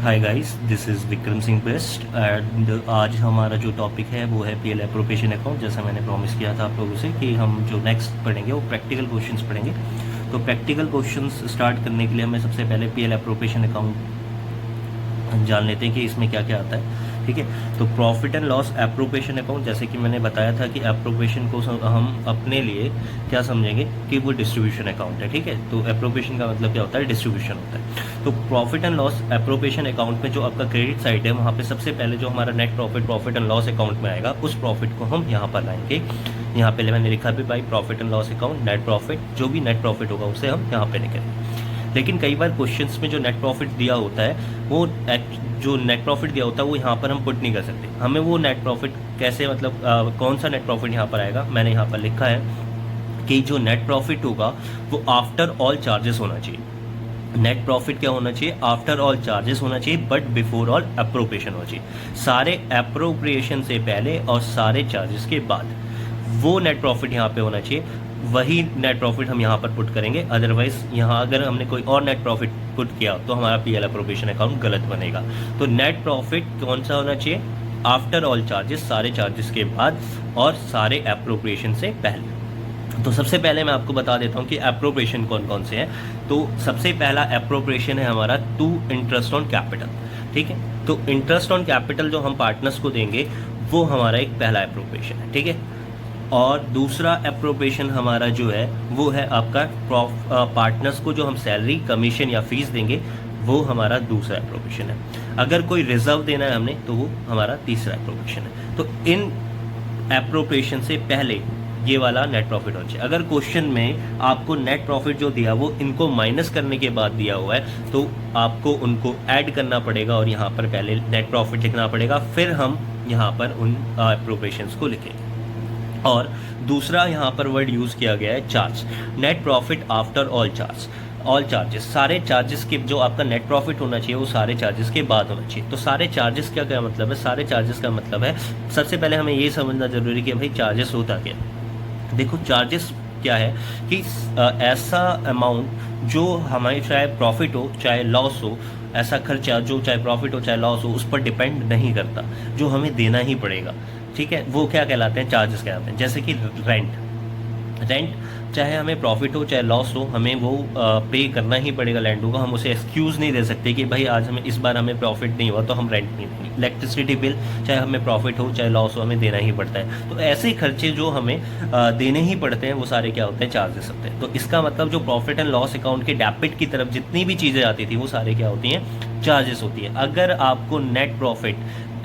Hi guys, this is Vikram Singh best and आज हमारा जो टॉपिक है वो है पीएल एप्रोप्रिएशन अकाउंट। जैसा मैंने प्रॉमिस किया था आप लोगों से कि हम जो नेक्स्ट पढ़ेंगे वो प्रैक्टिकल क्वेश्चंस पढ़ेंगे। तो प्रैक्टिकल क्वेश्चंस स्टार्ट करने के लिए हमें सबसे पहले पीएल एप्रोप्रिएशन अकाउंट जान लेते हैं कि इसमें क्या क्या आता है। ठीक है, तो profit and loss appropriation account, जैसे कि मैंने बताया था कि एप्रोप्रिएशन को हम अपने लिए क्या समझेंगे कि वो डिस्ट्रीब्यूशन अकाउंट है। ठीक है, तो एप्रोप्रिएशन का मतलब क्या होता है, डिस्ट्रीब्यूशन होता है। तो profit and loss appropriation account में जो आपका क्रेडिट साइड है वहाँ पे सबसे पहले जो हमारा net profit and loss account में आएगा उस प्रॉफिट को हम यहाँ पर लाएंगे। यहाँ पे मैंने लिखा भी भाई profit and loss account, net profit, जो भी नेट प्रॉफिट होगा उसे हम यहाँ पे लिखेंगे। लेकिन कई बार क्वेश्चंस में जो नेट प्रॉफिट दिया होता है वो जो नेट प्रॉफिट दिया होता है वो यहाँ पर हम पुट नहीं कर सकते। हमें वो नेट प्रॉफिट कैसे, मतलब कौन सा नेट प्रॉफिट यहाँ पर आएगा, मैंने यहाँ पर लिखा है कि जो नेट प्रॉफिट होगा वो आफ्टर ऑल चार्जेस होना चाहिए। नेट प्रॉफिट क्या होना चाहिए, आफ्टर ऑल चार्जेस होना चाहिए, बट बिफोर ऑल एप्रोप्रिएशन होना चाहिए। सारे एप्रोप्रिएशन से पहले और सारे चार्जेस के बाद वो नेट प्रॉफिट यहाँ पे होना चाहिए। वही नेट प्रॉफिट हम यहाँ पर पुट करेंगे। अदरवाइज यहाँ अगर हमने कोई और नेट प्रॉफिट पुट किया तो हमारा पीएल एप्रोप्रिएशन अकाउंट गलत बनेगा। तो नेट प्रॉफिट कौन सा होना चाहिए, आफ्टर ऑल चार्जेस, सारे चार्जेस के बाद और सारे एप्रोप्रिएशन से पहले। तो सबसे पहले मैं आपको बता देता हूँ कि एप्रोप्रिएशन कौन कौन से हैं। तो सबसे पहला एप्रोप्रिएशन है हमारा टू इंटरेस्ट ऑन कैपिटल। ठीक है, तो इंटरेस्ट ऑन कैपिटल जो हम पार्टनर्स को देंगे वो हमारा एक पहला एप्रोप्रिएशन है। ठीक है, और दूसरा एप्रोप्रिएशन हमारा जो है वो है आपका पार्टनर्स को जो हम सैलरी, कमीशन या फीस देंगे वो हमारा दूसरा एप्रोप्रिएशन है। अगर कोई रिजर्व देना है हमने तो वो हमारा तीसरा एप्रोप्रिएशन है। तो इन एप्रोप्रिएशन से पहले ये वाला नेट प्रॉफिट होना चाहिए। अगर क्वेश्चन में आपको नेट प्रॉफिट जो दिया वो इनको माइनस करने के बाद दिया हुआ है तो आपको उनको ऐड करना पड़ेगा और यहाँ पर पहले नेट प्रॉफिट लिखना पड़ेगा, फिर हम यहाँ पर उन एप्रोप्रिएशंस को लिखेंगे। और दूसरा यहाँ पर वर्ड यूज़ किया गया है charge, net profit after all charge, all charges, सारे चार्जेस के जो आपका नेट प्रॉफिट होना चाहिए वो सारे चार्जेस के बाद होना चाहिए। तो सारे चार्जेस क्या क्या मतलब है, सारे चार्जेस का मतलब है सबसे पहले हमें ये समझना जरूरी है कि भाई चार्जेस होता क्या। देखो चार्जेस क्या है कि ऐसा अमाउंट जो हमारे चाहे प्रॉफिट हो चाहे लॉस हो, ऐसा खर्चा जो चाहे प्रॉफिट हो चाहे लॉस हो उस पर डिपेंड नहीं करता, जो हमें देना ही पड़ेगा। ठीक है, वो क्या कहलाते हैं, चार्जेस कहलाते हैं। जैसे कि रेंट चाहे हमें प्रॉफिट हो चाहे लॉस हो हमें वो पे करना ही पड़ेगा लैंडो को। हम उसे एक्सक्यूज़ नहीं दे सकते कि भाई आज हमें इस बार हमें प्रॉफिट नहीं हुआ तो हम रेंट नहीं देंगे। इलेक्ट्रिसिटी बिल चाहे हमें प्रॉफिट हो चाहे लॉस हो हमें देना ही पड़ता है। तो ऐसे खर्चे जो हमें देने ही पड़ते हैं वो सारे क्या होते हैं, चार्जेस होते हैं। तो इसका मतलब जो प्रॉफिट एंड लॉस अकाउंट के डेबिट की तरफ जितनी भी चीज़ें आती थी वो सारे क्या होती हैं, चार्जेस होती है। अगर आपको नेट प्रॉफिट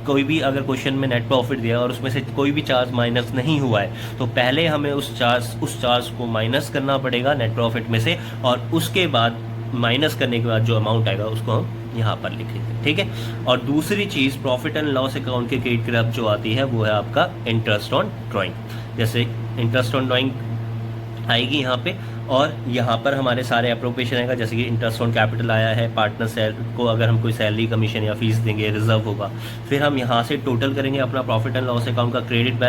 कोई भी अगर क्वेश्चन में नेट प्रॉफिट दिया और उसमें से कोई भी चार्ज माइनस नहीं हुआ है तो पहले हमें उस चार्ज को माइनस करना पड़ेगा नेट प्रॉफिट में से, और उसके बाद माइनस करने के बाद जो अमाउंट आएगा उसको हम यहाँ पर लिखेंगे। ठीक है, और दूसरी चीज़ प्रॉफिट एंड लॉस अकाउंट के क्रेडिट की तरफ जो आती है वो है आपका इंटरेस्ट ऑन ड्राइंग। जैसे इंटरेस्ट ऑन ड्राइंग आएगी यहाँ पे, और यहाँ पर हमारे सारे एप्रोप्रिएशन आएगा। जैसे कि इंटरेस्ट ऑन कैपिटल आया है, पार्टनर को अगर हम कोई सैलरी, कमीशन या फीस देंगे, रिजर्व होगा। फिर हम यहाँ से टोटल करेंगे अपना प्रॉफिट एंड लॉस अकाउंट का क्रेडिट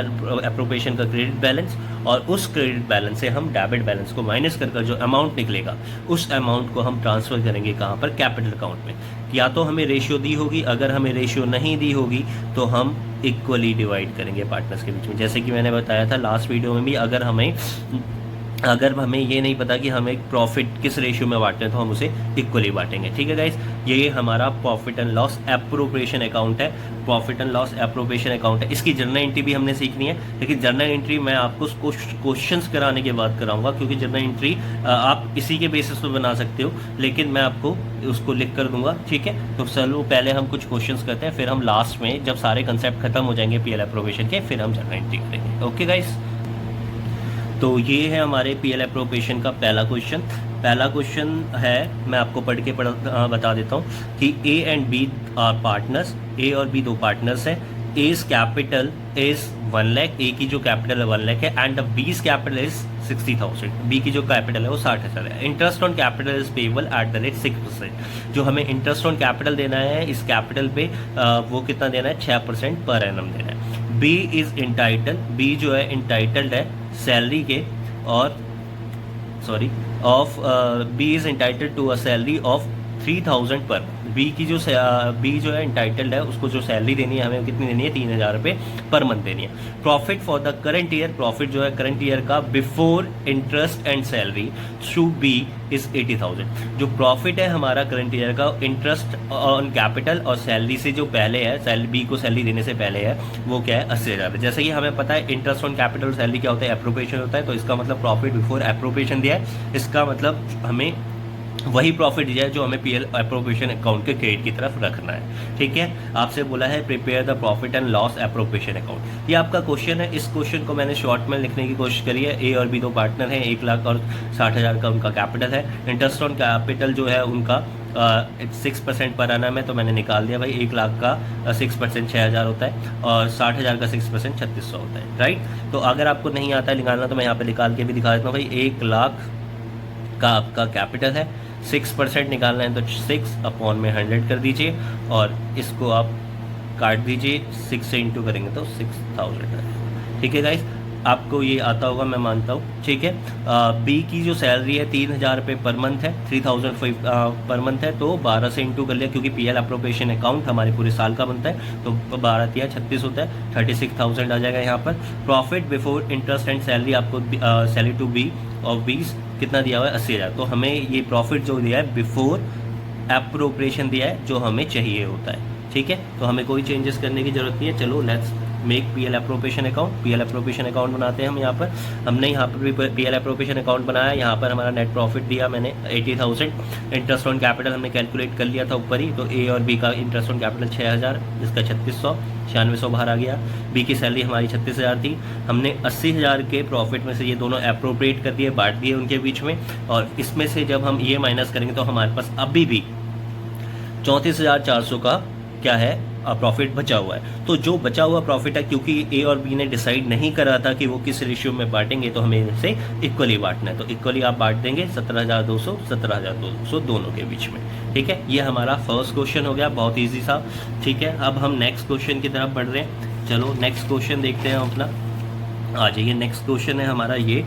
एप्रोप्रिएशन का क्रेडिट बैलेंस, और उस क्रेडिट बैलेंस से हम डेबिट बैलेंस को माइनस कर जो अमाउंट निकलेगा उस अमाउंट को हम ट्रांसफ़र करेंगे कहाँ पर, कैपिटल अकाउंट में। या तो हमें रेशियो दी होगी, अगर हमें रेशियो नहीं दी होगी तो हम इक्वली डिवाइड करेंगे पार्टनर्स के बीच में। जैसे कि मैंने बताया था लास्ट वीडियो में भी, अगर हमें ये नहीं पता कि हमें प्रॉफिट किस रेशियो में बांटना है तो हम उसे इक्वली बांटेंगे। ठीक है गाइस, ये हमारा profit and loss appropriation account है, profit and loss appropriation account है। इसकी जर्नल एंट्री भी हमने सीखनी है, लेकिन जर्नल एंट्री मैं आपको क्वेश्चंस कराने के बाद कराऊंगा, क्योंकि जर्नल एंट्री आप इसी के बेसिस पर बना सकते हो, लेकिन मैं आपको उसको लिख कर दूंगा। ठीक है, तो चलो पहले हम कुछ क्वेश्चंस करते हैं, फिर हम लास्ट में जब सारे कंसेप्ट खत्म हो जाएंगे पीएल एप्रोप्रिएशन के फिर हम जर्नल एंट्री करेंगे। ओके गाइस, तो ये है हमारे पीएल एप्रोप्रिएशन का पहला क्वेश्चन। पहला क्वेश्चन है, मैं आपको पढ़ के बता देता हूँ कि A and B are partners, A और बी दो पार्टनर्स हैं। As capital is 1 lakh, A की जो कैपिटल है 1 लाख है, एंड बीज कैपिटल इज 60,000, बी की जो कैपिटल है वो 60,000 है। Interest on capital is payable at the rate 6%। जो हमें इंटरेस्ट ऑन कैपिटल देना है इस कैपिटल पे वो कितना देना है, 6% पर एनम देना है। बी इज इंटाइटल, बी जो है इंटाइटल्ड है सैलरी के, और B is entitled to a salary of 3000 per. B जो है इंटाइटल्ड है, उसको जो सैलरी देनी है हमें कितनी देनी है, 3000 रुपये पर मंथ देनी है। Profit for the current year, profit जो है करंट ईयर का before interest and salary to B is 80,000। जो प्रॉफिट है हमारा करंट ईयर का इंटरेस्ट ऑन कैपिटल और सैलरी से जो पहले है, सैलरी बी को सैलरी देने से पहले है, वो क्या है 80,000। जैसे कि हमें पता है इंटरेस्ट ऑन कैपिटल सैलरी क्या होता है, एप्रोप्रिएशन होता है, तो इसका मतलब प्रॉफिट बिफोर एप्रोप्रिएशन दिया है, इसका मतलब हमें वही प्रॉफिट दिया है जो हमें पीएल एप्रोप्रिएशन अकाउंट के क्रेडिट की तरफ रखना है। ठीक है, आपसे बोला है prepare the profit and loss appropriation account, ये आपका क्वेश्चन है। इस क्वेश्चन को मैंने शॉर्ट में लिखने की कोशिश करी है। ए और बी दो पार्टनर हैं, 1,60,000 का उनका कैपिटल है। इंटरेस्ट ऑन कैपिटल जो है उनका 6% पर आना में, तो मैंने निकाल दिया भाई 1 लाख का 6% 6,000 होता है और 60,000 का 6% 3600 होता है। राइट, तो अगर आपको नहीं आता है निकालना तो मैं यहाँ पे निकाल के भी दिखा देता हूँ भाई। 1 लाख का आपका कैपिटल है, 6% निकालना है तो 6/100 कर दीजिए और इसको आप काट दीजिए, 6 से इंटू करेंगे तो 6000 है। ठीक है गाइस, आपको ये आता होगा मैं मानता हूँ। ठीक है, बी की जो सैलरी है 3,000 रुपये पर मंथ है, 3,000 पर मंथ है, तो 12 से इंटू कर लिया क्योंकि पीएल अप्रोप्रिएशन अकाउंट हमारे पूरे साल का बनता है, तो 12 या 36 होता है, 36,000 आ जाएगा यहाँ पर। Profit before interest and salary आपको सैलरी टू बी और 20 कितना दिया हुआ है 80,000, तो हमें ये प्रॉफिट जो दिया है बिफोर एप्रोप्रिएशन दिया है जो हमें चाहिए होता है। ठीक है, तो हमें कोई चेंजेस करने की जरूरत नहीं है। चलो let's make PL appropriation account. PL appropriation account बनाते हैं हम यहाँ पर। हमने यहाँ पर भी पीएल एप्रोप्रिएशन अकाउंट बनाया। यहाँ पर हमारा नेट प्रॉफिट दिया मैंने 80,000। इंटरेस्ट ऑन कैपिटल हमने कैलकुलेट कर लिया था ऊपर ही, तो ए और बी का इंटरेस्ट ऑन कैपिटल 6,000, जिसका 3600 9600 बाहर आ गया। बी की सैलरी हमारी 36,000 थी। हमने 80,000 के प्रॉफिट में से ये दोनों एप्रोप्रिएट कर दिए, बांट दिए उनके बीच में, और इसमें से जब हम ये माइनस करेंगे तो हमारे पास अभी भी 34,400 का क्या है प्रॉफिट बचा हुआ है। तो जो बचा हुआ प्रॉफिट है, क्योंकि ए और बी ने डिसाइड नहीं करा था कि वो किस रेशियो में बांटेंगे, तो हमें इनसे इक्वली बांटना है, तो इक्वली आप बांट देंगे 17,200 17,200 दोनों के बीच में। ठीक है, ये हमारा फर्स्ट क्वेश्चन हो गया, बहुत ईजी सा। ठीक है, अब हम नेक्स्ट क्वेश्चन की तरफ बढ़ रहे हैं। चलो नेक्स्ट क्वेश्चन देखते हैं हम अपना। आ जाइए, नेक्स्ट क्वेश्चन है हमारा ये।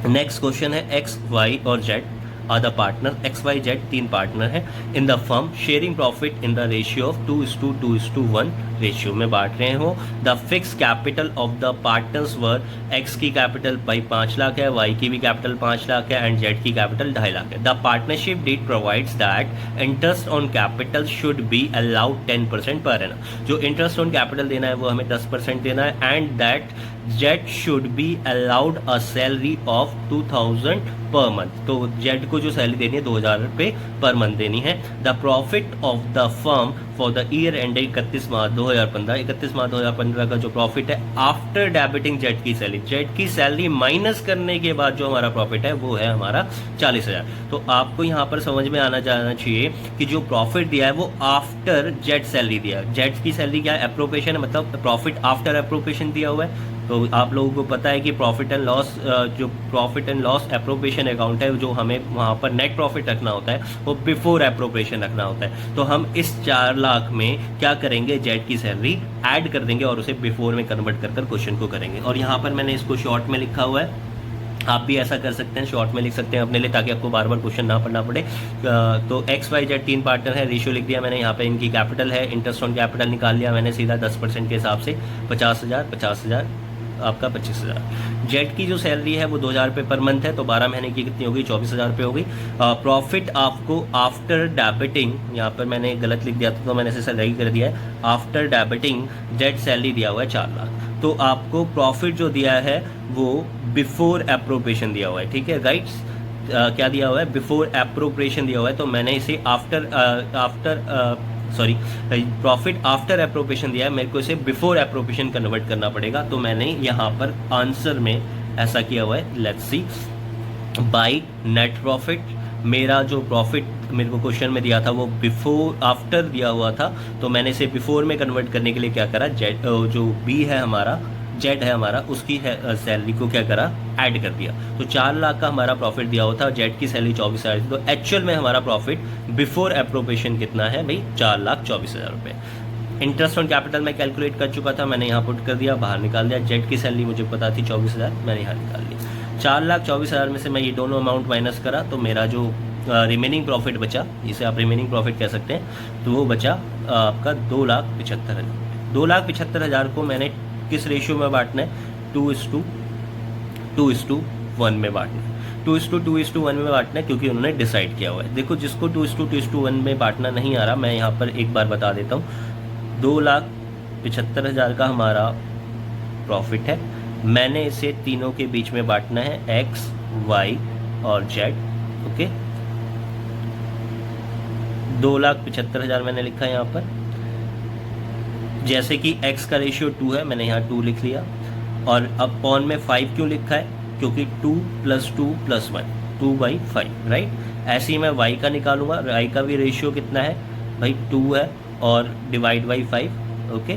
नेक्स्ट क्वेश्चन है एक्स वाई और Z are the partner. X Y Z 3 partner है in the firm, sharing profit in the ratio of 2:2:1 ratio में बांट रहे हो। The fix capital of the partners were, X की कैपिटल भाई 5 लाख है, वाई की भी कैपिटल 5 लाख है एंड जेड की कैपिटल 2.5 लाख है। The partnership deed provides that interest on capital should be allowed 10% per annum. जो इंटरेस्ट ऑन कैपिटल देना है वो हमें 10% देना है, and that Z should be allowed a salary of 2,000 per month. तो जेड को जो सैलरी देनी है 2,000 रुपये पर मंथ देनी है। The profit of the firm for the year ended 31 मार्च 2015, 31 मार्च 2015 का जो प्रॉफिट है आफ्टर डेबिटिंग जेड की सैलरी, जेड की सैलरी माइनस करने के बाद जो हमारा प्रॉफिट है वो है हमारा 40,000। तो आपको यहाँ पर समझ में आना जाना चाहिए कि जो प्रॉफिट दिया है वो आफ्टर जेड सैलरी दिया है। जेड की सैलरी क्या है, एप्रोप्रिएशन है, मतलब प्रॉफिट आफ्टर एप्रोप्रिएशन दिया हुआ है। तो आप लोगों को पता है कि प्रॉफिट एंड लॉस, जो profit and loss appropriation account है, जो हमें वहाँ पर नेट प्रॉफिट रखना होता है वो बिफोर एप्रोप्रिएशन रखना होता है। तो हम इस 4 लाख में क्या करेंगे, जेड की सैलरी ऐड कर देंगे और उसे बिफोर में कन्वर्ट कर क्वेश्चन को करेंगे। और यहाँ पर मैंने इसको शॉर्ट में लिखा हुआ है, आप भी ऐसा कर सकते हैं, शॉर्ट में लिख सकते हैं अपने लिए, ताकि आपको बार बार क्वेश्चन ना पढ़ना पड़े। तो एक्स वाई जेड 3 पार्टनर है, रेशियो लिख दिया मैंने। यहाँ पे इनकी कैपिटल है, इंटरेस्ट ऑन कैपिटल निकाल लिया मैंने सीधा 10% के हिसाब से, 50,000 आपका 25,000। जेड की जो सैलरी है वो 2,000 रुपये पर मंथ है, तो 12 महीने की कितनी होगी, 24,000 रुपये होगी। प्रॉफिट आपको आफ्टर डेबिटिंग, यहाँ पर मैंने गलत लिख दिया था तो मैंने इसे सही कर दिया है, आफ्टर डेबिटिंग जेड सैलरी दिया हुआ है 4 लाख। तो आपको प्रॉफिट जो दिया है वो बिफोर एप्रोप्रिएशन दिया हुआ है। ठीक है गाइड्स, क्या दिया हुआ है, बिफोर एप्रोप्रिएशन दिया हुआ है, तो मैंने इसे प्रॉफिट आफ्टर एप्रोप्रिएशन दिया है, मेरे को इसे बिफोर एप्रोप्रिएशन कन्वर्ट करना पड़ेगा। तो मैंने यहाँ पर आंसर में ऐसा किया हुआ है, let's see, by net profit. मेरा जो प्रॉफिट मेरे को क्वेश्चन में दिया था वो बिफोर आफ्टर दिया हुआ था, तो मैंने इसे बिफोर में कन्वर्ट करने के लिए क्या करा, जेड जो बी है हमारा, जेड है हमारा, उसकी सैलरी को क्या करा, ऐड कर दिया। तो 4 लाख का हमारा प्रॉफिट दिया हुआ था, जेड की सैलरी 24,000 थी, तो एक्चुअल में हमारा प्रॉफिट बिफोर एप्रोप्रिएशन कितना है भाई, 4,24,000 रुपये। इंटरेस्ट ऑन कैपिटल मैं कैलकुलेट कर चुका था, मैंने यहाँ पुट कर दिया, बाहर निकाल दिया। जेड की सैलरी मुझे पता थी 24,000, मैंने यहाँ निकाल लिया। 4,24,000 में से मैं ये दोनों अमाउंट माइनस करा, तो मेरा जो रिमेनिंग प्रॉफिट बचा, इसे आप रिमेनिंग प्रॉफिट कह सकते हैं, तो वो बचा आपका 2,75,000। 2,75,000 को मैंने किस रेशियो में बांटना है? 2:1 में बांटना है। 2:1 में बांटना है क्योंकि उन्होंने डिसाइड किया हुआ है। देखो जिसको 2:1 में बांटना नहीं आ रहा, मैं यहाँ पर एक बार बता देता हूँ। 2,75,000 का हमारा प्रॉफिट है, मैंने इसे तीनों के बीच में बांटना है, एक्स, वाई और जेड। ओके, 2,75,000 मैंने लिखा है यहाँ पर। जैसे कि x का रेशियो 2 है, मैंने यहाँ 2 लिख लिया, और अपॉन में 5 क्यों लिखा है? क्योंकि 2 + 2 + 1, 2/5, राइट। ऐसे ही मैं y का निकालूंगा, y का भी रेशियो कितना है भाई? 2 है, और डिवाइड बाई 5। ओके,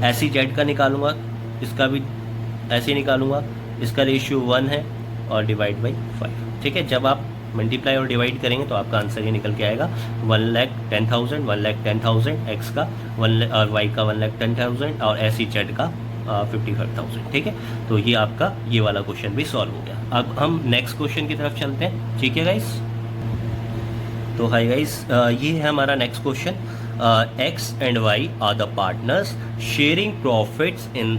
ऐसे ही z का निकालूंगा, इसका भी ऐसे ही निकालूंगा, इसका रेशियो 1 है और डिवाइड बाई 5। ठीक है, जब आप मल्टीप्लाई और डिवाइड करेंगे तो आपका आंसर ये निकल के आएगा 1,10,000, 1,10,000 एक्स का, और वाई का 1,10,000, और ऐसी जेड का 55,000। ठीक है, तो ये आपका ये वाला क्वेश्चन भी सॉल्व हो गया। अब हम नेक्स्ट क्वेश्चन की तरफ चलते हैं। ठीक है गाइस, तो हाय गाइस, ये है हमारा next question. X and Y are the partners sharing profits in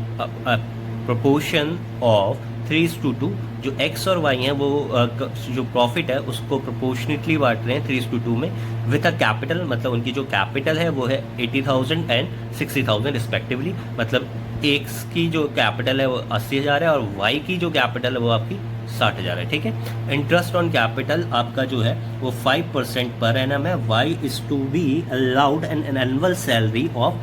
proportion of 3:2। जो x और y हैं वो जो प्रॉफिट है उसको प्रोपोर्शनेटली बांट रहे हैं 3:2 में, विद अ कैपिटल, मतलब उनकी जो कैपिटल है वो है 80,000 एंड 60,000 रिस्पेक्टिवली। मतलब x की जो कैपिटल है वो 80,000 है, और y की जो कैपिटल है वो आपकी 60,000 है। ठीक है, इंटरेस्ट ऑन कैपिटल आपका जो है वो 5% पर एनम है। y is to be allowed an annual salary of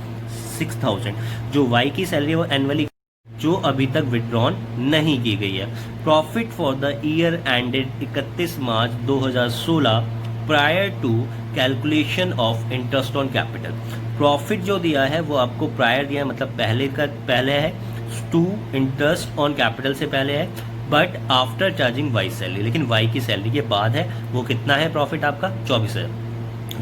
6,000। जो y की सैलरी वो एनुअली जो अभी तक विड्रॉन नहीं की गई है। Profit for the year ended 31 March 2016 prior to calculation of interest on capital. Profit जो दिया है वो आपको प्रायर दिया है, मतलब पहले है टू इंटरेस्ट ऑन कैपिटल से पहले है, but after charging Y salary, लेकिन वाई की सैलरी के बाद है। वो कितना है प्रॉफिट आपका? 24,000।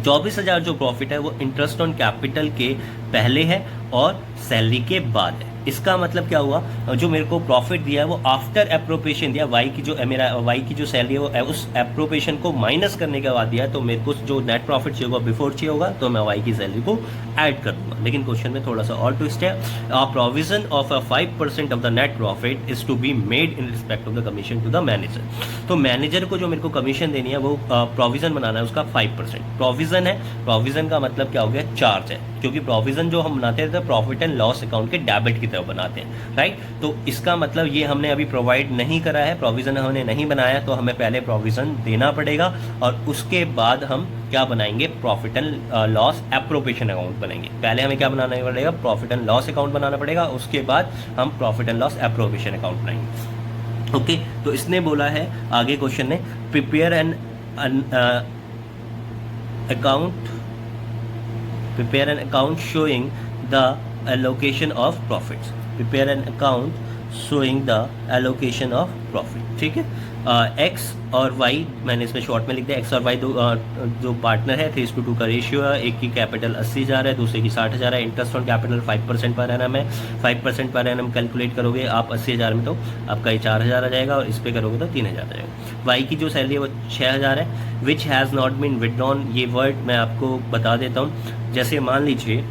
24,000 जो प्रॉफिट है वो इंटरेस्ट ऑन कैपिटल के पहले है और सैलरी के बाद है। इसका मतलब क्या हुआ? जो मेरे को प्रॉफिट दिया है वो आफ्टर एप्रोप्रिएशन दिया, वाई की जो मेरा वाई की जो सैलरी है वो उस एप्रोप्रिएशन को माइनस करने के बाद दिया है। तो मेरे को जो नेट प्रॉफिट चाहिए होगा बिफोर चाहिए होगा, तो मैं वाई की सैलरी को ऐड कर दूंगा। लेकिन क्वेश्चन में थोड़ा सा और ट्विस्ट है। Provision of 5% of the net profit is to be made in respect of the commission to the manager. तो मैनेजर को जो मेरे को कमीशन देनी है वो प्रोविजन बनाना है, उसका 5% प्रोविजन है। प्रोविजन का मतलब क्या हो गया? चार्ज है, क्योंकि प्रोविजन जो हम बनाते हैं प्रॉफिट एंड लॉस अकाउंट के डेबिट की तरफ बनाते हैं, राइट। तो इसका मतलब ये हमने अभी प्रोवाइड नहीं करा है, प्रोविजन हमने नहीं बनाया, तो हमें पहले प्रोविजन देना पड़ेगा और उसके बाद हम क्या बनाएंगे? Profit and loss appropriation account बनाएंगे। पहले हमें क्या बनाना पड़ेगा? प्रॉफिट एंड लॉस अकाउंट बनाना पड़ेगा, उसके बाद हम profit and loss appropriation account बनाएंगे। ओके, तो इसने बोला है आगे क्वेश्चन ने, prepare an account showing the allocation of profits। prepare an account showing the allocation of profit। ठीक है, x और y मैंने इसमें शॉर्ट में लिख दिया। x और y जो पार्टनर है 3:2 का रेशियो है। एक की कैपिटल 80,000 है, दूसरे की 60,000 है। इंटरेस्ट ऑन कैपिटल 5% पर एनम है। 5% पर एनम कैलकुलेट करोगे आप 80,000 में, तो आपका ये 4,000 आ जाएगा, और इस पे करोगे तो 3,000 आ जाएगा। y की जो सैलरी है वो 6,000 है। Which has not been withdrawn, ये वर्ड मैं आपको बता देता हूँ। जैसे मान लीजिए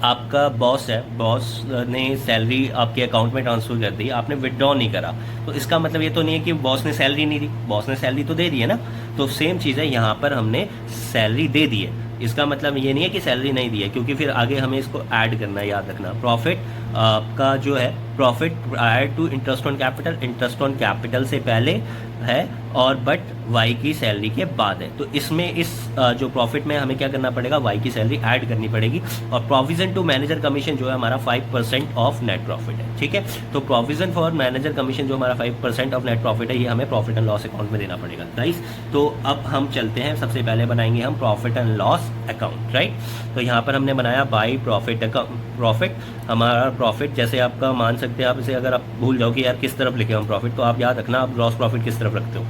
आपका बॉस है, बॉस ने सैलरी आपके अकाउंट में ट्रांसफ़र कर दी, आपने विड्रॉ नहीं करा, तो इसका मतलब ये तो नहीं है कि बॉस ने सैलरी नहीं दी, बॉस ने सैलरी तो दे दी है ना। तो सेम चीज़ है, यहाँ पर हमने सैलरी दे दी है, इसका मतलब ये नहीं है कि सैलरी नहीं दी है, क्योंकि फिर आगे हमें इसको ऐड करना है। याद रखना, प्रॉफिट आपका जो है profit prior to interest on capital, interest on capital से पहले है और बट वाई की सैलरी के बाद है। तो इसमें इस जो प्रॉफिट में हमें क्या करना पड़ेगा? वाई की सैलरी ऐड करनी पड़ेगी। और प्रोविजन टू मैनेजर कमीशन जो है हमारा 5% ऑफ नेट प्रॉफिट है। ठीक है, तो प्रोविजन फॉर मैनेजर कमीशन जो हमारा 5% ऑफ नेट प्रॉफिट है, ये हमें प्रॉफिट एंड लॉस अकाउंट में देना पड़ेगा गाइस। तो अब हम चलते हैं, सबसे पहले बनाएंगे हम profit and loss account, right. तो यहाँ पर हमने बनाया बाई प्रॉफिट प्रॉफिट, हमारा प्रॉफिट जैसे आपका मान सकते हैं आप इसे, अगर आप भूल जाओ कि यार किस तरफ लिखे हम प्रॉफिट, तो आप याद रखना आप ग्रॉस प्रॉफिट किस तरफ रखते हो।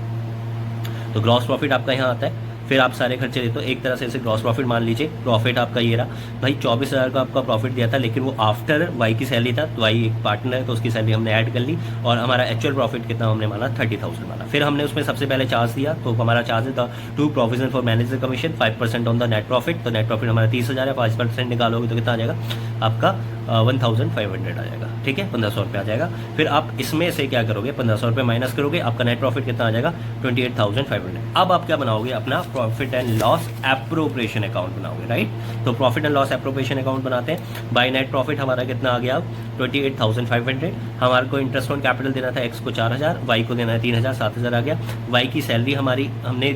तो ग्रॉस प्रॉफिट आपका यहाँ आता है फिर आप सारे खर्चे देते हो, एक तरह से इसे ग्रॉस प्रॉफिट मान लीजिए। प्रॉफिट आपका ये रहा भाई, 24,000 का आपका प्रॉफिट दिया था, लेकिन वो आफ्टर वाई की सैलरी था, तो वाई एक पार्टनर है तो उसकी सैलरी हमने ऐड कर ली, और हमारा एक्चुअल प्रॉफिट कितना हमने माना, 30,000 माना। फिर हमने उसमें सबसे पहले चार्ज दिया, तो हमारा चार्ज था to provision for manager commission 5% on the net profit. तो नेट प्रॉफिट हमारा 30,000 है, 5% निकालोगे तो कितना आ जाएगा आपका 1,500 आ जाएगा, ठीक है, 1,500 रुपये आ जाएगा। फिर आप इसमें से क्या करोगे, 1,500 रुपये माइनस करोगे, आपका नेट प्रॉफिट कितना आ जाएगा, 28,500। अब आप क्या बनाओगे, अपना profit and loss appropriation account बनाओगे, राइट। तो profit and loss appropriation account बनाते हैं। बाय नेट प्रॉफिट हमारा कितना आ गया, 28,500। हमारे को इंटरेस्ट ऑन कैपिटल देना था, एक्स को 4,000, वाई को देना है 3,000, 7,000 आ गया। वाई की सैलरी हमारी हमने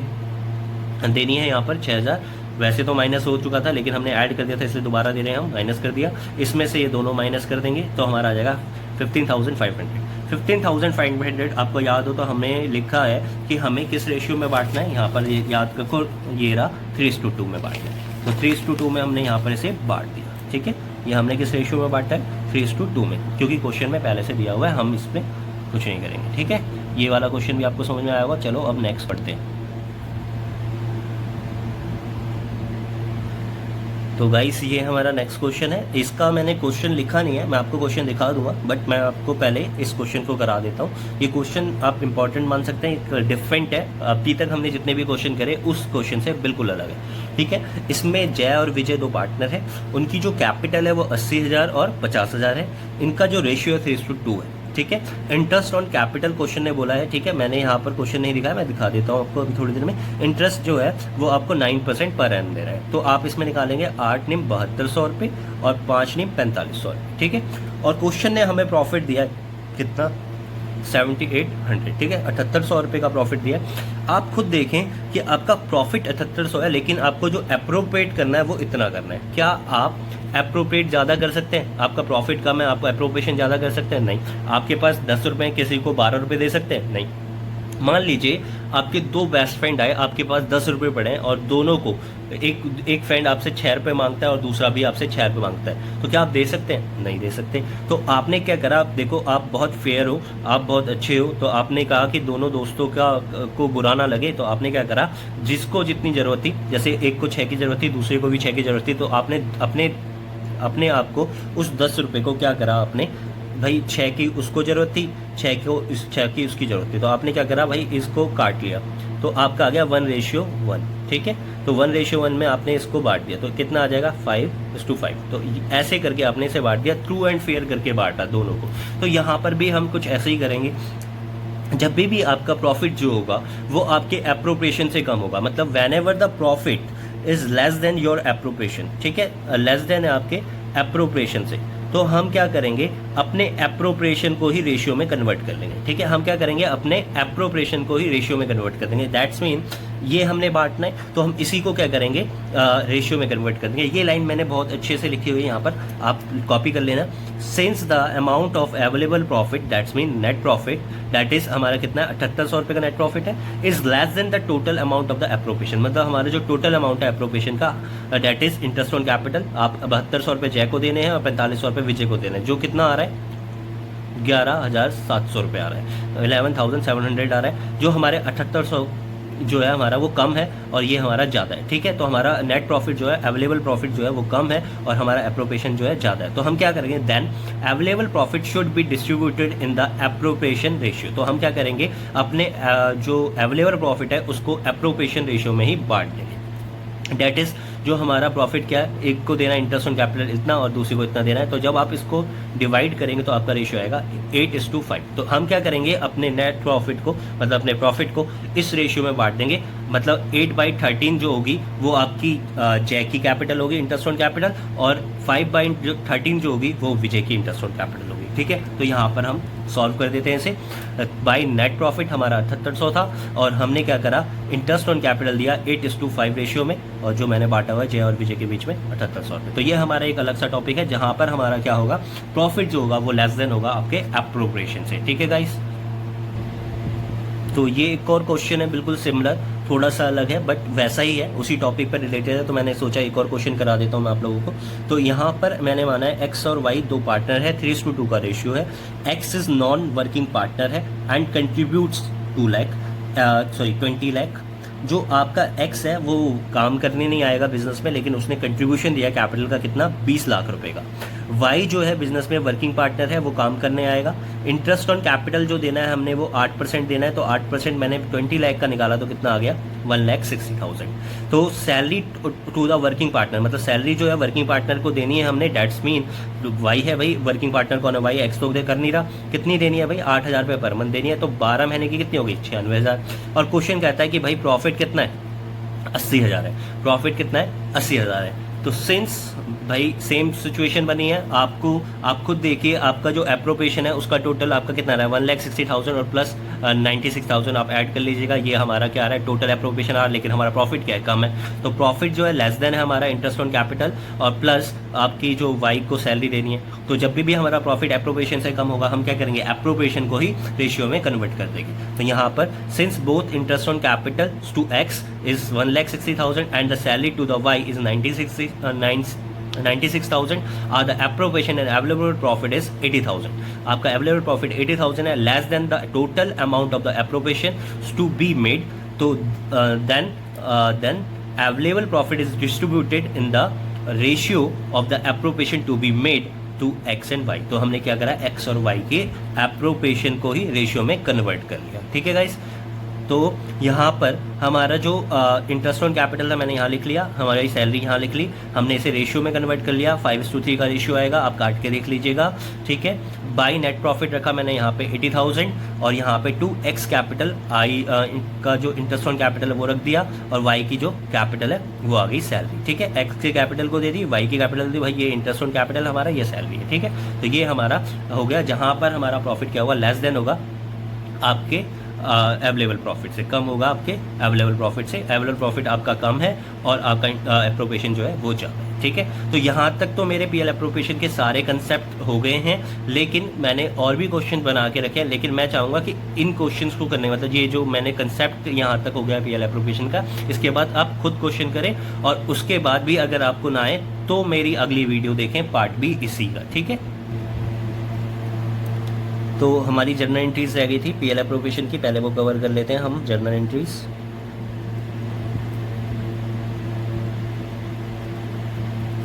देनी है यहाँ पर 6,000, वैसे तो माइनस हो चुका था लेकिन हमने ऐड कर दिया था इसलिए दोबारा दे रहे हैं हम, माइनस कर दिया। इसमें से ये दोनों माइनस कर देंगे तो हमारा आ जाएगा 15,500। 15,500 आपको याद हो तो हमें लिखा है कि हमें किस रेशियो में बांटना है, यहाँ पर ये याद रखो, ये रहा 3:2 में बांटना है। तो 3:2 में हमने यहाँ पर इसे बांट दिया, ठीक है। ये हमने किस रेशियो में बांटा है, 3:2 में, क्योंकि क्वेश्चन में पहले से दिया हुआ है, हम इसमें कुछ नहीं करेंगे, ठीक है। ये वाला क्वेश्चन भी आपको समझ में आया होगा। चलो अब नेक्स्ट पढ़ते हैं। तो गाइस ये हमारा नेक्स्ट क्वेश्चन है। इसका मैंने क्वेश्चन लिखा नहीं है, मैं आपको क्वेश्चन दिखा दूंगा, बट मैं आपको पहले इस क्वेश्चन को करा देता हूँ। ये क्वेश्चन आप इंपॉर्टेंट मान सकते हैं, डिफरेंट है, अभी तक हमने जितने भी क्वेश्चन करे उस क्वेश्चन से बिल्कुल अलग है, ठीक है। इसमें जय और विजय दो पार्टनर है, उनकी जो कैपिटल है वो 80,000 और 50,000 है। इनका जो रेशियो है 3:2 है, ठीक है। इंटरेस्ट ऑन कैपिटल क्वेश्चन ने बोला है, ठीक है। मैंने यहाँ पर क्वेश्चन नहीं दिखाया, मैं दिखा देता हूँ आपको अभी थोड़ी देर में। इंटरेस्ट जो है वो आपको 9% पर एनम दे रहा है, तो आप इसमें निकालेंगे 8 निम 7200 रुपये और 5 निम 4500, ठीक है। और क्वेश्चन ने हमें प्रॉफिट दिया है कितना, 7800, ठीक है, 7800 रुपये का प्रॉफिट दिया। आप खुद देखें कि आपका प्रॉफिट 7800 है, लेकिन आपको जो अप्रोप्रिएट करना है वो इतना करना है। क्या आप अप्रोप्रिएट ज़्यादा कर सकते हैं, आपका प्रॉफिट कम है, आपको अप्रोप्रिएशन ज़्यादा कर सकते हैं, नहीं। आपके पास 10 रुपये, किसी को 12 रुपये दे सकते हैं, नहीं। मान लीजिए आपके दो बेस्ट फ्रेंड आए, आपके पास 10 रुपये पड़े हैं और दोनों को एक फ्रेंड आपसे 6 रुपये मांगता है और दूसरा भी आपसे 6 रुपये मांगता है, तो क्या आप दे सकते हैं, नहीं दे सकते। तो आपने क्या करा, आप देखो आप बहुत फेयर हो, आप बहुत अच्छे हो, तो आपने कहा कि दोनों दोस्तों को बुरा ना लगे, तो आपने क्या करा, जिसको जितनी ज़रूरत थी, जैसे एक को 6 की ज़रूरत थी, दूसरे को भी 6 की ज़रूरत थी, तो आपने अपने आप को उस 10 रुपये को क्या करा, आपने भाई 6 की उसको ज़रूरत थी, 6 की उसकी ज़रूरत थी, तो आपने क्या करा भाई, इसको काट लिया, तो आपका आ गया 1:1, ठीक है। तो 1:1 में आपने इसको बांट दिया, तो कितना आ जाएगा 5:5। तो ऐसे करके आपने इसे बांट दिया, ट्रू एंड फेयर करके बांटा दोनों को। तो यहाँ पर भी हम कुछ ऐसे ही करेंगे। जब भी आपका प्रॉफिट जो होगा वो आपके एप्रोप्रिएशन से कम होगा, मतलब when ever the profit is less than your appropriation, ठीक है, लेस देन है आपके एप्रोप्रिएशन से, तो हम क्या करेंगे, अपने एप्रोप्रिएशन को ही रेशियो में कन्वर्ट कर लेंगे, ठीक है। हम क्या करेंगे, अपने एप्रोप्रिएशन को ही रेशियो में कन्वर्ट कर देंगे। दैट्स मीन ये हमने बांटना है, तो हम इसी को क्या करेंगे, रेशियो में कन्वर्ट कर देंगे। ये लाइन मैंने बहुत अच्छे से लिखी हुई है, यहाँ पर आप कॉपी कर लेना। Since the amount of available profit, that's mean net profit, that is हमारा कितना 7800 रुपये का नेट प्रॉफिट है, is less than the total amount of the appropriation, मतलब हमारा जो टोटल अमाउंट है एप्रोप्रिएशन का, that is interest on capital. आप 7200 रुपये जय को देने हैं और 4500 रुपये विजय को देने हैं, जो कितना आ रहा है 11,700 रुपये आ रहा है, 11,700 आ रहा है। जो हमारे 7800 जो है हमारा वो कम है और ये हमारा ज़्यादा है, ठीक है। तो हमारा नेट प्रॉफिट जो है, अवेलेबल प्रॉफिट जो है वो कम है और हमारा एप्रोप्रिएशन जो है ज़्यादा है। तो हम क्या करेंगे, then available profit should be distributed in the appropriation ratio. तो हम क्या करेंगे, अपने जो अवेलेबल प्रॉफिट है उसको एप्रोप्रिएशन रेशियो में ही बांट देंगे। डेट इज जो हमारा प्रॉफिट क्या है, एक को देना इंटरेस्ट ऑन कैपिटल इतना और दूसरे को इतना देना है, तो जब आप इसको डिवाइड करेंगे तो आपका रेशियो आएगा 8:5। तो हम क्या करेंगे, अपने नेट प्रॉफिट को, मतलब अपने प्रॉफिट को इस रेशियो में बांट देंगे। मतलब 8/13 जो होगी वो आपकी जय की कैपिटल होगी, इंटरेस्ट ऑन कैपिटल, और 5/13 जो होगी वो विजय की इंटरेस्ट ऑन कैपिटल होगी, ठीक है। तो यहाँ पर हम सॉल्व कर देते हैं इसे। बाई नेट प्रॉफिट हमारा 7800 था और हमने क्या करा, इंटरेस्ट ऑन कैपिटल दिया 8:5 रेशियो में, और जो मैंने बांटा हुआ है जय और विजय के बीच में 7800 रुपये। तो ये हमारा एक अलग सा टॉपिक है जहाँ पर हमारा क्या होगा, प्रॉफिट जो होगा वो लेस देन होगा आपके एप्रोप्रिएशन से, ठीक है गाइस। तो ये एक और क्वेश्चन है बिल्कुल सिमिलर, थोड़ा सा अलग है बट वैसा ही है, उसी टॉपिक पर रिलेटेड है, तो मैंने सोचा एक और क्वेश्चन करा देता हूँ मैं आप लोगों को। तो यहाँ पर मैंने माना है एक्स और वाई दो पार्टनर है, 3:2 का रेशियो है। X is non working partner है एंड कंट्रीब्यूट्स 20 लाख जो आपका एक्स है वो काम करने नहीं आएगा बिजनेस में, लेकिन उसने कंट्रीब्यूशन दिया कैपिटल का कितना, 20 लाख रुपए का। वाई जो है बिजनेस में वर्किंग पार्टनर है, वो काम करने आएगा। इंटरेस्ट ऑन कैपिटल जो देना है हमने वो 8% देना है, तो 8% मैंने 20 लाख का निकाला तो कितना आ गया, 1,60,000। तो salary to the working partner, मतलब सैलरी जो है वर्किंग पार्टनर को देनी है हमने, डेट्स मीन वाई है भाई, वर्किंग पार्टनर कौन है, वाई, एक्स तो कर नहीं रहा, कितनी देनी है भाई, 8,000 रुपये पर मंथ देनी है, तो 12 महीने की कितनी होगी, 96,000। और क्वेश्चन कहता है कि भाई प्रॉफिट कितना है, 80,000 है, प्रॉफिट कितना है, 80,000 है। तो सिंस भाई सेम सिचुएशन बनी है, आपको आप खुद देखिए आपका जो एप्रोप्रिएशन है उसका टोटल आपका कितना रहा है, 1,60,000 और प्लस 96,000 आप ऐड कर लीजिएगा, ये हमारा क्या आ रहा है, टोटल एप्रोप्रिएशन आ रहा है, लेकिन हमारा प्रॉफिट क्या है, कम है। तो प्रॉफिट जो है लेस देन है हमारा इंटरेस्ट ऑन कैपिटल और प्लस आपकी जो वाई को सैलरी देनी है। तो जब भी हमारा प्रॉफिट एप्रोप्रिएशन से कम होगा हम क्या करेंगे, एप्रोप्रिएशन को ही रेशियो में कन्वर्ट कर देंगे। तो यहाँ पर since both interest on capital to X is 1,60,000 and the salary to the Y is 96,000 are the appropriation and available profit is 80,000. आपका available profit 80,000 है, less than the total amount of the appropriation to be made. तो then available profit is distributed in the ratio of the appropriation to be made to x and y. तो हमने क्या करा, x और y के appropriation को ही ratio में convert कर लिया। ठीक है गाइस, तो यहाँ पर हमारा जो इंटरेस्ट ऑन कैपिटल था मैंने यहाँ लिख लिया, हमारी सैलरी यहाँ लिख ली, हमने इसे रेशियो में कन्वर्ट कर लिया, 5:3 का रेशियो आएगा, आप काट के देख लीजिएगा। ठीक है, बाई नेट प्रॉफिट रखा मैंने यहाँ पे 80,000 और यहाँ पे 2x कैपिटल आई का जो इंटरेस्ट ऑन कैपिटल है वो रख दिया और y की जो कैपिटल है वो आ गई सैलरी। ठीक है, x के कैपिटल को दे दी, y की कैपिटल दे दी, भाई ये इंटरेस्ट ऑन कैपिटल हमारा, ये सैलरी है। ठीक है, तो ये हमारा हो गया, जहाँ पर हमारा प्रॉफिट क्या होगा, लेस देन होगा आपके अवेलेबल प्रॉफिट से, कम होगा आपके अवेलेबल प्रॉफिट से। अवेलेबल प्रॉफिट आपका कम है और आपका एप्रोप्रिएशन जो है वो ज़्यादा है। ठीक है, तो यहाँ तक तो मेरे पीएल एप्रोप्रिएशन के सारे कंसेप्ट हो गए हैं, लेकिन मैंने और भी क्वेश्चन बना के रखे हैं, लेकिन मैं चाहूँगा कि इन क्वेश्चंस को करने, मतलब ये जो मैंने कंसेप्ट यहाँ तक हो गया पीएल एप्रोप्रिएशन का, इसके बाद आप खुद क्वेश्चन करें और उसके बाद भी अगर आपको ना आए तो मेरी अगली वीडियो देखें पार्ट बी इसी का। ठीक है, तो हमारी जर्नल एंट्रीज रह गई थी पीएल एप्रोप्रिएशन की, पहले वो कवर कर लेते हैं हम जर्नल एंट्रीज।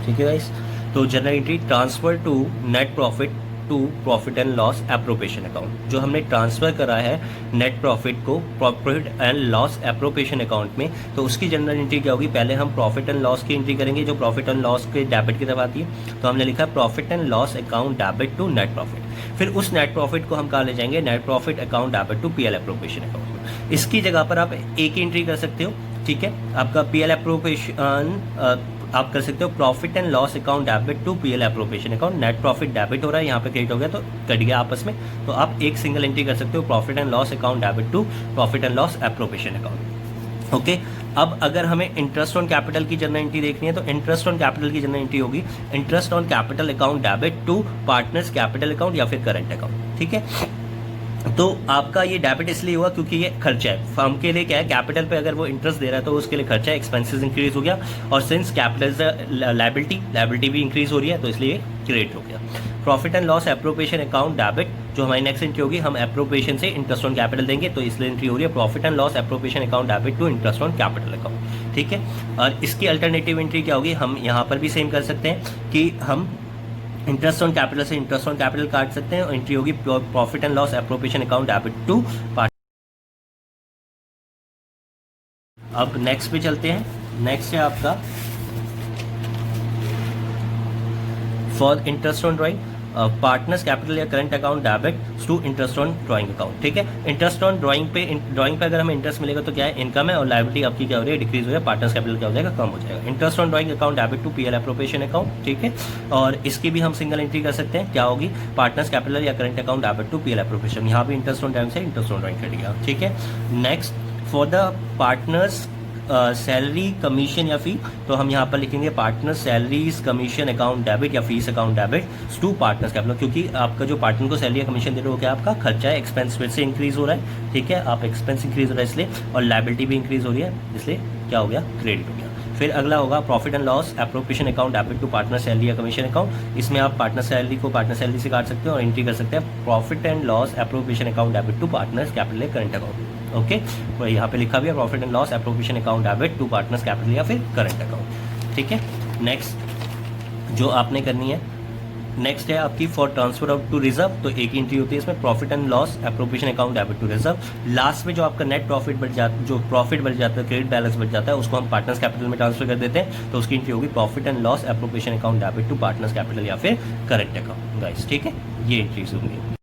ठीक है गाइस, तो journal entry transfer to net profit to profit and loss appropriation account, जो हमने ट्रांसफर करा है नेट प्रॉफिट को profit and loss appropriation account में, तो उसकी जनरल एंट्री क्या होगी, पहले हम प्रॉफिट एंड लॉस की एंट्री करेंगे जो प्रॉफिट एंड लॉस के डेबिट की तरफ आती है। तो हमने लिखा profit and loss account debit to net profit, फिर उस नेट प्रॉफिट को हम कहाँ ले जाएंगे, net profit account debit to PL appropriation account में। इसकी जगह पर आप एक ही एंट्री कर सकते हो। ठीक है, आपका पीएल एप्रोप्रिएशन आप कर सकते हो profit and loss account debit to PL appropriation account, net profit debit हो रहा है यहाँ पे क्रेडिट हो गया तो कट गया आपस में, तो आप एक सिंगल एंट्री कर सकते हो profit and loss account debit to profit and loss appropriation account. Okay, अब अगर हमें इंटरेस्ट ऑन कैपिटल की जनरल एंट्री देखनी है तो इंटरेस्ट ऑन कैपिटल की जनरल एंट्री होगी interest on capital account debit to partners capital account या फिर करंट अकाउंट। ठीक है, तो आपका ये डेबिट इसलिए हुआ क्योंकि ये खर्चा है फर्म के लिए, क्या है कैपिटल पे अगर वो इंटरेस्ट दे रहा है तो उसके लिए खर्चा है, एक्सपेंसेस इंक्रीज हो गया, और सिंस कैपिटल लायबिलिटी भी इंक्रीज हो रही है तो इसलिए क्रेडिट हो गया। Profit and loss appropriation account debit, जो हमारी नेक्स्ट एंट्री होगी, हम एप्रोप्रिएशन से इंटरेस्ट ऑन कैपिटल देंगे तो इसलिए एंट्री हो रही है profit and loss appropriation account debit to interest on capital account. ठीक है, और इसकी अल्टरनेटिव एंट्री क्या होगी, हम यहाँ पर भी सेम कर सकते हैं कि हम इंटरेस्ट ऑन कैपिटल से इंटरेस्ट ऑन कैपिटल काट सकते हैं और एंट्री होगी profit and loss appropriation account debit to part. अब नेक्स्ट पे चलते हैं। नेक्स्ट है आपका for interest on drawing partners capital या current account debit to interest on drawing account. ठीक है, इंटरेस्ट ऑन ड्राइंग पे अगर हमें इंटरेस्ट मिलेगा तो क्या है, इनकम है, और लायबिलिटी आपकी क्या हो रही है, डिक्रीज हो जाएगा, पार्टनर्स कैपिटल क्या हो जाएगा, कम हो जाएगा। Interest on drawing account debit to PL appropriation account. ठीक है, और इसकी भी हम सिंगल एंट्री कर सकते हैं, क्या होगी, पार्टनर्स कैपिटल या current account debit to PL appropriation, यहाँ भी इंटरेस्ट ऑन ड्राइंग से इंटरेस्ट ऑन ड्राइंग कट गया। ठीक है, next for the partners salary commission या फी, तो हम यहाँ पर लिखेंगे partner salaries commission account debit या fees account debit to partners capital, क्योंकि आपका जो पार्टनर को सैलरी या कमीशन दे रहे हो क्या आपका खर्चा है, एक्सपेंस फिर से इंक्रीज हो रहा है। ठीक है, आप एक्सपेंस इंक्रीज हो रहा है इसलिए, और लायबिलिटी भी इंक्रीज हो रही है इसलिए क्या हो गया, क्रेडिट हो गया। फिर अगला होगा profit and loss appropriation account debit to partner salary या कमीशन अकाउंट, इसमें आप पार्टनर सैलरी को पार्टनर सैलरी से काट सकते हो और एंट्री कर सकते हैं profit and loss appropriation account debit to partners capital या करंट अकाउंट। ओके, तो यहाँ पे लिखा भी है profit and loss appropriation account debit to partners capital या फिर करंट अकाउंट। ठीक है, नेक्स्ट जो आपने करनी है, नेक्स्ट है आपकी for transfer out to reserve, तो एक ही एंट्री होती है इसमें, profit and loss appropriation account debit to reserve. Last में जो आपका नेट प्रॉफिट बच जाता, जो प्रॉफिट बच जाता है, क्रेडिट बैलेंस बच जाता है, उसको हम पार्टनर्स कैपिटल में ट्रांसफर कर देते हैं, तो उसकी एंट्री होगी profit and loss appropriation account debit to partners capital या फिर करंट अकाउंट गाइस। ठीक है, ये एंट्रीज होंगी।